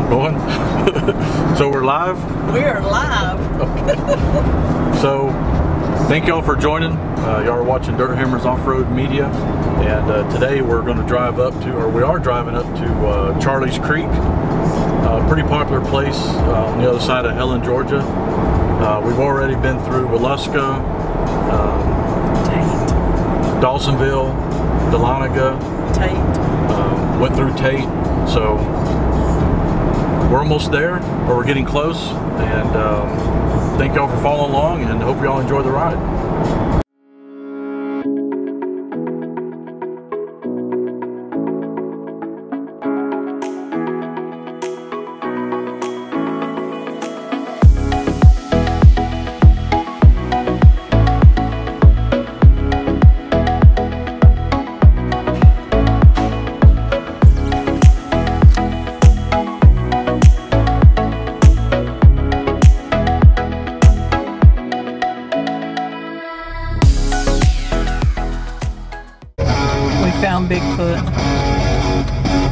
Going? So we're live? We're live. Okay. So, thank y'all for joining. Y'all are watching Dirt Hammers Off-Road Media. And today we're going to drive up to, or we are driving up to Charlie's Creek. Pretty popular place on the other side of Helen, Georgia. We've already been through Waleska, Dawsonville, Dahlonega, went through Tate, so we're almost there, or we're getting close, and thank y'all for following along, and hope y'all enjoy the ride. Found Bigfoot.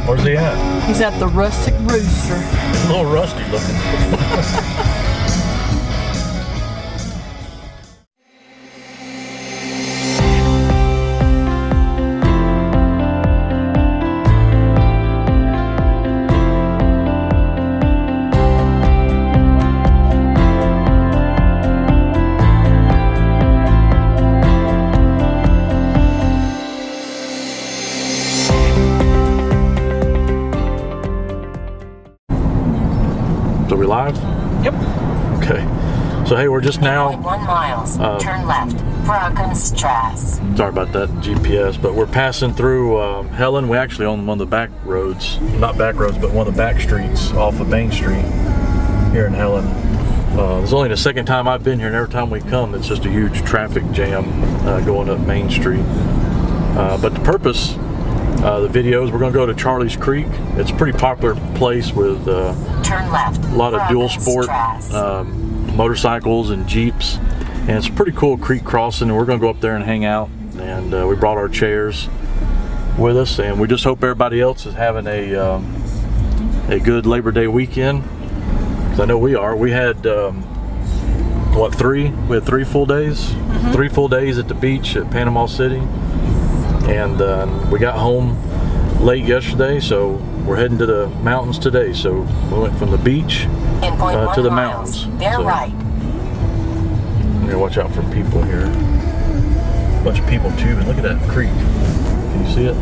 Where's he at? He's at the Rustic Rooster. A little rusty looking. So we live? Yep. Okay. So hey, we're just now 1 miles. Turn left. Strasse. Sorry about that GPS, but we're passing through Helen. We actually on one of the back roads, not back roads, but one of the back streets off of Main Street here in Helen. It's only the second time I've been here, and every time we come, it's just a huge traffic jam going up Main Street. But the purpose the videos, we're going to go to Charlie's Creek. It's a pretty popular place with turn left. A lot of dual sport motorcycles and Jeeps, and it's a pretty cool creek crossing, and we're going to go up there and hang out, and we brought our chairs with us, and we just hope everybody else is having a good Labor Day weekend, because I know we are. We had what, we had 3 full days? Mm-hmm. 3 full days at the beach at Panama City. And we got home late yesterday, so we're heading to the mountains today. So we went from the beach to the mountains. They're right. I'm gonna watch out for people here. A bunch of people too, and look at that creek. Can you see it?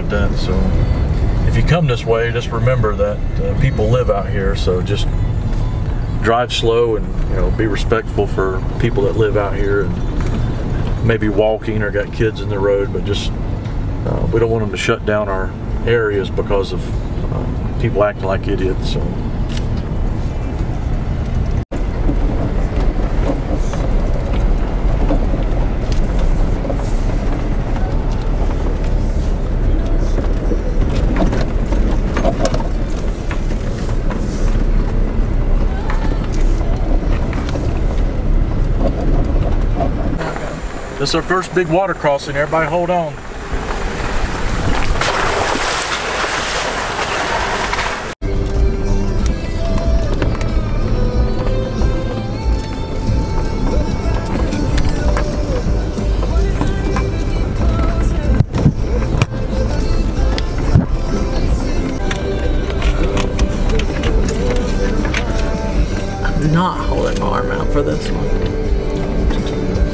That. So if you come this way, just remember that people live out here, so just drive slow and be respectful for people that live out here and maybe walking or got kids in the road, but just we don't want them to shut down our areas because of people acting like idiots. So this is our first big water crossing. Everybody hold on. not holding my arm out for this one.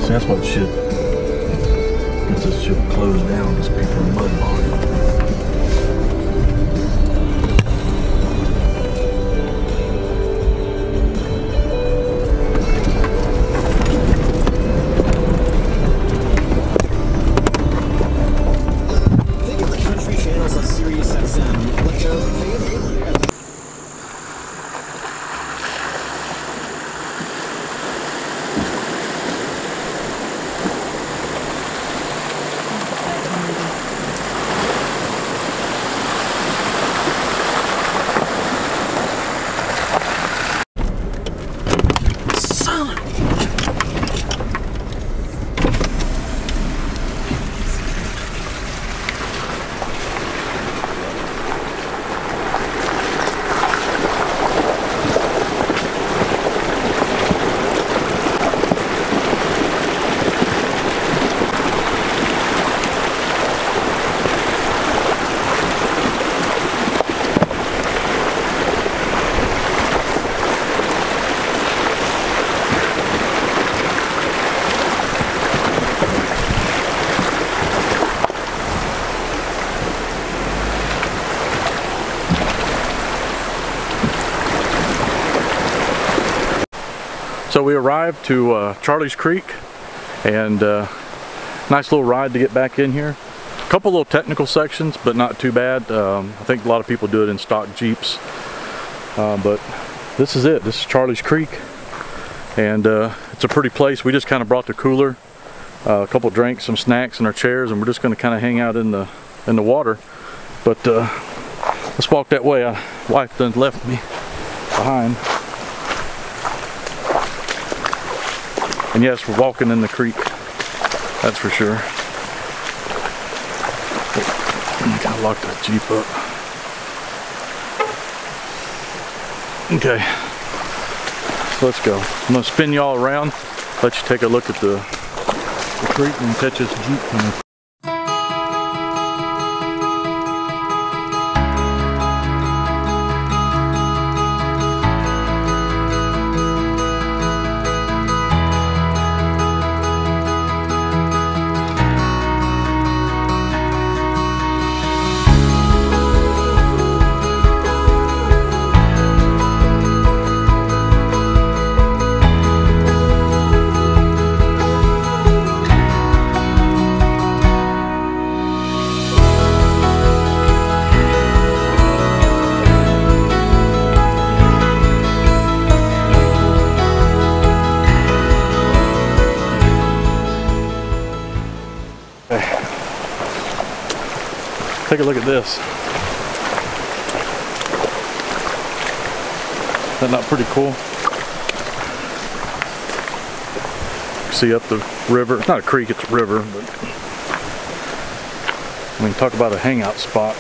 See, that's what should. This should close down this piece of mud bar. So we arrived to Charlie's Creek, and nice little ride to get back in here. A couple little technical sections, but not too bad. I think a lot of people do it in stock Jeeps, but this is it. This is Charlie's Creek, and it's a pretty place. We just kind of brought the cooler, a couple drinks, some snacks, and our chairs, and we're just going to kind of hang out in the water. But let's walk that way. My wife done left me behind. And yes, we're walking in the creek, that's for sure. I gotta lock that Jeep up. Okay, so let's go. I'm gonna spin you all around, let you take a look at the creek and catch this Jeep coming. Take a look at this. Is that not pretty cool? See up the river. It's not a creek, it's a river, but I mean, talk about a hangout spot.